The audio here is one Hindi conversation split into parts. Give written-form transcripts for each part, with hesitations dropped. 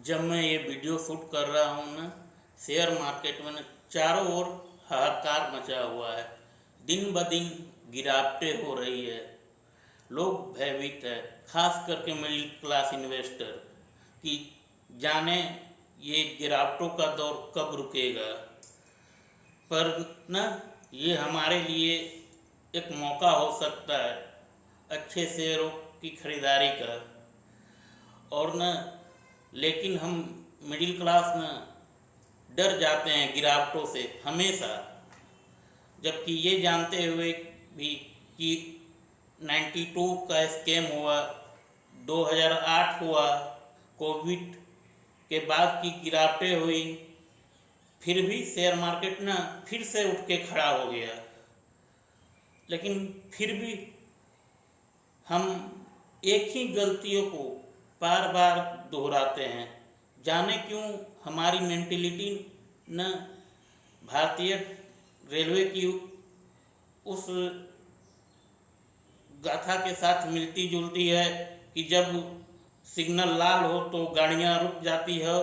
जब मैं ये वीडियो शूट कर रहा हूँ ना, शेयर मार्केट में ना चारों ओर हाहाकार मचा हुआ है। दिन ब दिन गिरावटें हो रही है। लोग भयभीत है, खास करके मिडिल क्लास इन्वेस्टर, कि जाने ये गिरावटों का दौर कब रुकेगा। पर ना ये हमारे लिए एक मौका हो सकता है अच्छे शेयरों की खरीदारी का। और न लेकिन हम मिडिल क्लास न डर जाते हैं गिरावटों से हमेशा, जबकि ये जानते हुए भी कि 92 का स्कैम हुआ, 2008 हुआ, कोविड के बाद की गिरावटें हुई, फिर भी शेयर मार्केट ना फिर से उठ के खड़ा हो गया। लेकिन फिर भी हम एक ही गलतियों को बार बार दोहराते हैं। जाने क्यों हमारी मेंटेलिटी न भारतीय रेलवे की उस गाथा के साथ मिलती जुलती है कि जब सिग्नल लाल हो तो गाड़ियां रुक जाती है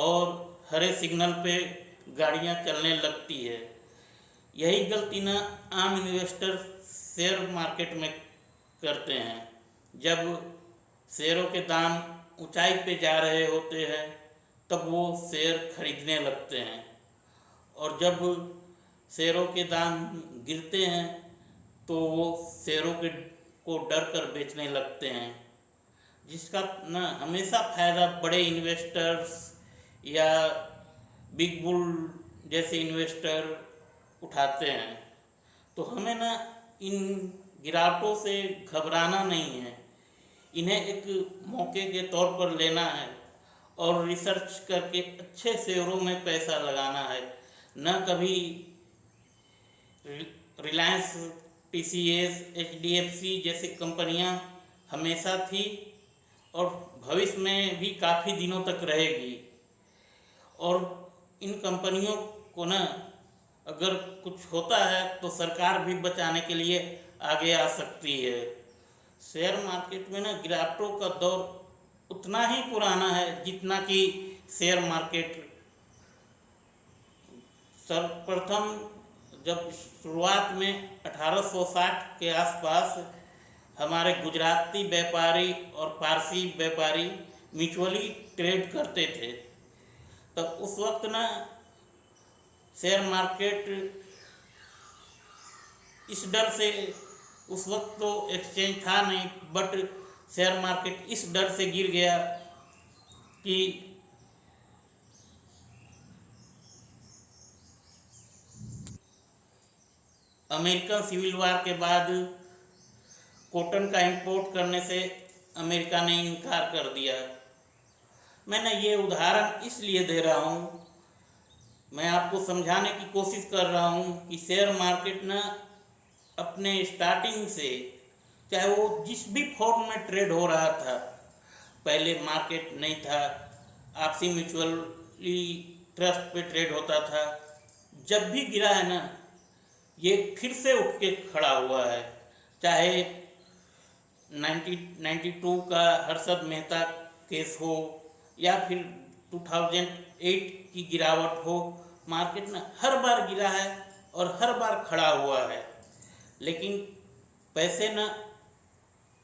और हरे सिग्नल पे गाड़ियां चलने लगती है। यही गलती ना आम इन्वेस्टर शेयर मार्केट में करते हैं। जब शेयरों के दाम ऊंचाई पे जा रहे होते हैं तब वो शेयर खरीदने लगते हैं, और जब शेयरों के दाम गिरते हैं तो वो शेयरों के को डर कर बेचने लगते हैं, जिसका ना हमेशा फ़ायदा बड़े इन्वेस्टर्स या बिग बुल जैसे इन्वेस्टर उठाते हैं। तो हमें ना इन गिरावटों से घबराना नहीं है, इन्हें एक मौके के तौर पर लेना है और रिसर्च करके अच्छे शेयरों में पैसा लगाना है। न कभी रिलायंस, टीसीएस, एचडीएफसी जैसी कंपनियां हमेशा थी और भविष्य में भी काफ़ी दिनों तक रहेगी। और इन कंपनियों को ना अगर कुछ होता है तो सरकार भी बचाने के लिए आगे आ सकती है। शेयर मार्केट में ना गिरावटों का दौर उतना ही पुराना है जितना कि शेयर मार्केट। सर्वप्रथम जब शुरुआत में 1860 के आसपास हमारे गुजराती व्यापारी और पारसी व्यापारी म्यूचुअली ट्रेड करते थे, तब उस वक्त ना शेयर मार्केट इस डर से, उस वक्त तो एक्सचेंज था नहीं, बट शेयर मार्केट इस डर से गिर गया कि अमेरिकन सिविल वार के बाद कॉटन का इंपोर्ट करने से अमेरिका ने इनकार कर दिया। मैंने ये उदाहरण इसलिए दे रहा हूँ, मैं आपको समझाने की कोशिश कर रहा हूँ कि शेयर मार्केट ना अपने स्टार्टिंग से, चाहे वो जिस भी फॉर्म में ट्रेड हो रहा था, पहले मार्केट नहीं था, आपसी म्यूचुअली ट्रस्ट पे ट्रेड होता था, जब भी गिरा है ना ये फिर से उठ के खड़ा हुआ है। चाहे 1992 का हर्षद मेहता केस हो या फिर 2008 की गिरावट हो, मार्केट में हर बार गिरा है और हर बार खड़ा हुआ है। लेकिन पैसे न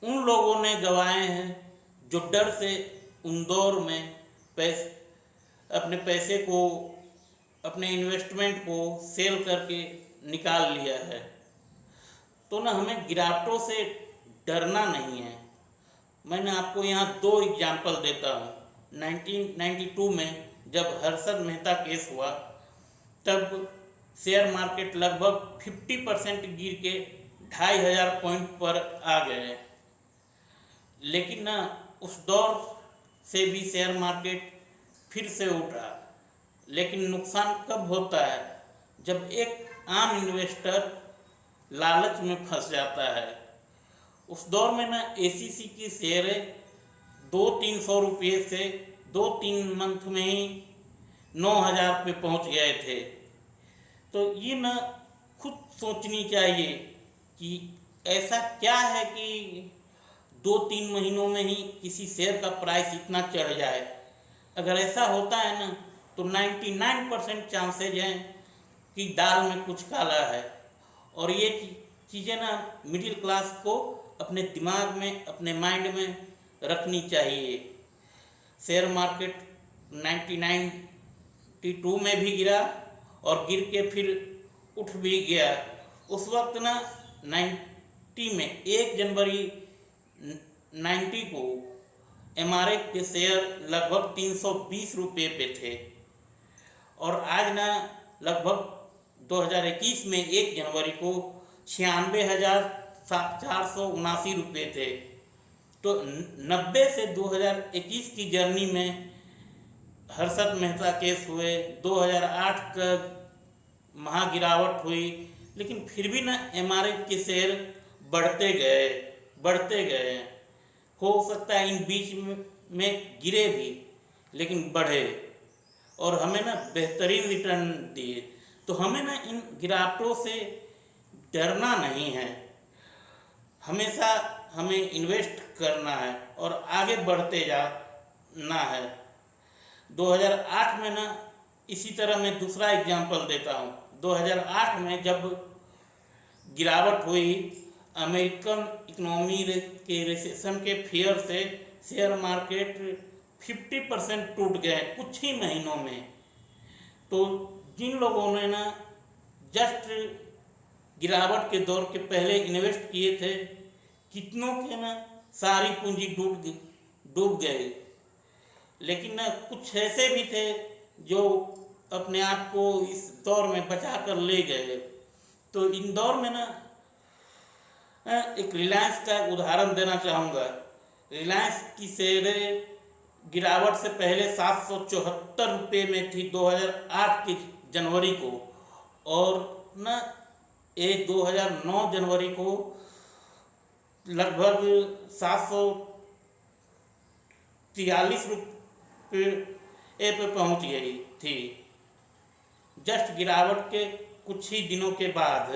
उन लोगों ने गंवाए हैं जो डर से उन दौर में अपने पैसे को, अपने इन्वेस्टमेंट को सेल करके निकाल लिया है। तो ना हमें गिरावटों से डरना नहीं है। मैंने आपको यहाँ दो एग्जाम्पल देता हूँ। 1992 में जब हर्षद मेहता केस हुआ तब शेयर मार्केट लगभग 50% गिर के 2500 पॉइंट पर आ गए। लेकिन ना उस दौर से भी शेयर मार्केट फिर से उठा। लेकिन नुकसान कब होता है? जब एक आम इन्वेस्टर लालच में फंस जाता है। उस दौर में ना एसीसी की शेयरें 200-300 रुपये से 2-3 मंथ में ही 9000 पे पहुंच गए थे। तो ये ना खुद सोचनी चाहिए कि ऐसा क्या है कि 2-3 महीनों में ही किसी शेयर का प्राइस इतना चढ़ जाए। अगर ऐसा होता है ना तो 99% चांसेज हैं कि दाल में कुछ काला है। और ये चीज़ें ना मिडिल क्लास को अपने दिमाग में, अपने माइंड में रखनी चाहिए। शेयर मार्केट 1992 में भी गिरा और गिर के फिर उठ भी गया। उस वक्त ना 90 में 1 जनवरी 90 को एमआरएफ के शेयर लगभग 320 रुपये पे थे और आज ना लगभग 2021 में 1 जनवरी को 96,479 रुपये थे। तो 90 से 2021 की जर्नी में हर्षद मेहता केस हुए, 2008 का महागिरावट हुई, लेकिन फिर भी ना एमआरएफ के शेयर बढ़ते गए। हो सकता है इन बीच में गिरे भी, लेकिन बढ़े और हमें ना बेहतरीन रिटर्न दिए। तो हमें ना इन गिरावटों से डरना नहीं है, हमेशा हमें इन्वेस्ट करना है और आगे बढ़ते जाना है। 2008 में ना इसी तरह मैं दूसरा एग्जांपल देता हूँ। 2008 में जब गिरावट हुई, अमेरिकन इकोनॉमी के रिसेशन के फियर से शेयर मार्केट 50% टूट गए कुछ ही महीनों में। तो जिन लोगों ने ना जस्ट गिरावट के दौर के पहले इन्वेस्ट किए थे, कितनों के ना सारी पूंजी डूब गए। लेकिन ना कुछ ऐसे भी थे जो अपने आप को इस दौर में बचा कर ले गए। तो इन दौर में ना एक रिलायंस का उदाहरण देना चाहूँगा। रिलायंस की शेयरें गिरावट से पहले 774 रुपये में थी 2008 की जनवरी को, और न 2009 जनवरी को लगभग 743 रुपये पे पहुंच गई थी, जस्ट गिरावट के कुछ ही दिनों के बाद।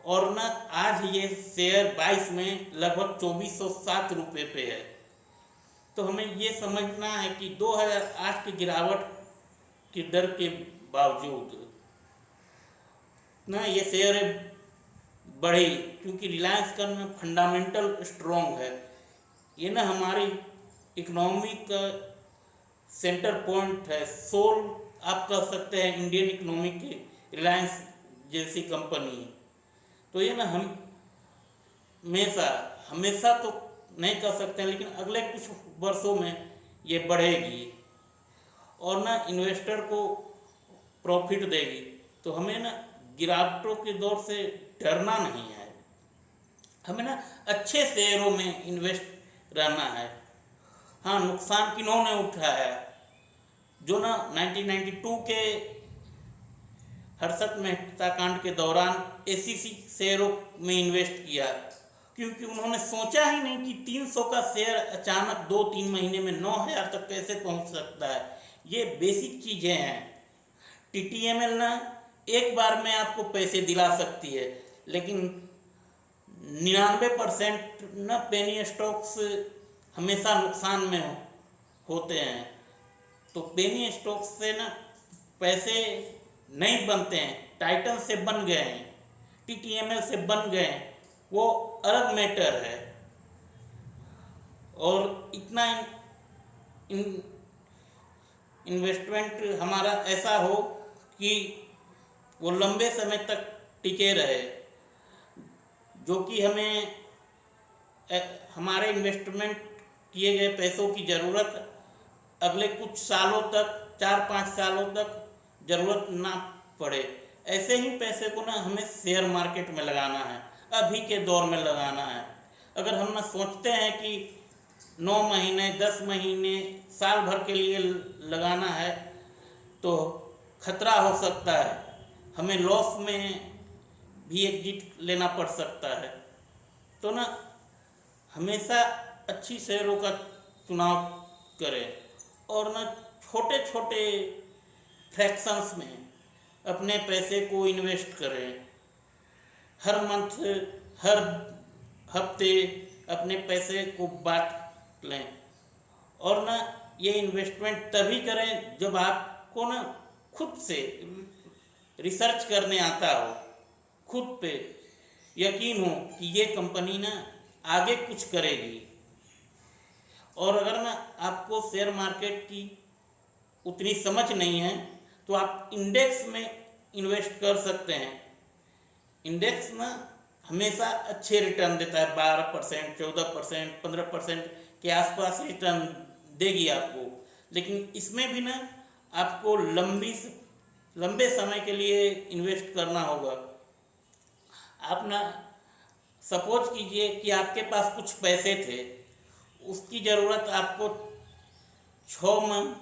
और न आज ये शेयर 22 में लगभग 2407 रुपये पे है। तो हमें ये समझना है कि 2008 की गिरावट के डर के बावजूद ना ये शेयर बढ़ी, क्योंकि रिलायंस का ना फंडामेंटल स्ट्रॉन्ग है। ये ना हमारी इकोनॉमी का सेंटर पॉइंट है, सोल आप कह सकते हैं इंडियन इकोनॉमी की रिलायंस जैसी कंपनी। तो ये ना हम हमेशा तो नहीं कर सकते हैं, लेकिन अगले कुछ वर्षों में ये बढ़ेगी और ना इन्वेस्टर को प्रॉफिट देगी। तो हमें ना गिरावटों के दौर से डरना नहीं है, हमें ना अच्छे शेयरों में इन्वेस्ट रहना है। हाँ, नुकसान किन्होंने उठाया? जो ना 1992 के हर्षद मेहता कांड के दौरान एसीसी शेयरों में इन्वेस्ट किया, क्योंकि उन्होंने सोचा ही नहीं कि 300 का शेयर अचानक 2-3 महीने में 9000 तक कैसे पहुंच सकता है। ये बेसिक चीज़ें हैं। टीटीएमएल ना एक बार में आपको पैसे दिला सकती है, लेकिन 99% ना पेनी स्टॉक्स हमेशा नुकसान में होते हैं। तो पेनी स्टॉक्स से ना पैसे नहीं बनते हैं, टाइटन से बन गए हैं, टीटीएमएल से बन गए हैं, वो अलग मैटर है। और इतना इन्वेस्टमेंट हमारा ऐसा हो कि वो लंबे समय तक टिके रहे, जो कि हमें हमारे इन्वेस्टमेंट किए गए पैसों की ज़रूरत अगले कुछ सालों तक, 4-5 सालों तक ज़रूरत ना पड़े। ऐसे ही पैसे को ना हमें शेयर मार्केट में लगाना है, अभी के दौर में लगाना है। अगर हम ना सोचते हैं कि 9 महीने, 10 महीने, साल भर के लिए लगाना है, तो खतरा हो सकता है, हमें लॉस में भी एग्जिट लेना पड़ सकता है। तो ना हमेशा अच्छी शेयरों का चुनाव करें और ना छोटे छोटे फ्रैक्शंस में अपने पैसे को इन्वेस्ट करें। हर मंथ, हर हफ्ते अपने पैसे को बांट लें और ना ये इन्वेस्टमेंट तभी करें जब आपको ना खुद से रिसर्च करने आता हो, खुद पे यकीन हो कि ये कंपनी ना आगे कुछ करेगी। और अगर ना आपको शेयर मार्केट की उतनी समझ नहीं है तो आप इंडेक्स में इन्वेस्ट कर सकते हैं। इंडेक्स ना हमेशा अच्छे रिटर्न देता है, 12%, 14%, 15% के आसपास रिटर्न देगी आपको। लेकिन इसमें भी ना आपको लंबे समय के लिए इन्वेस्ट करना होगा। आप ना सपोज कीजिए कि आपके पास कुछ पैसे थे, उसकी ज़रूरत आपको 6 मंथ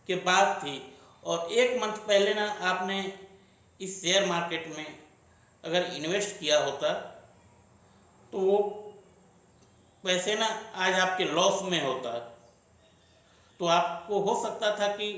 के बाद थी, और 1 मंथ पहले ना आपने इस शेयर मार्केट में अगर इन्वेस्ट किया होता तो वो पैसे ना आज आपके लॉस में होता। तो आपको हो सकता था कि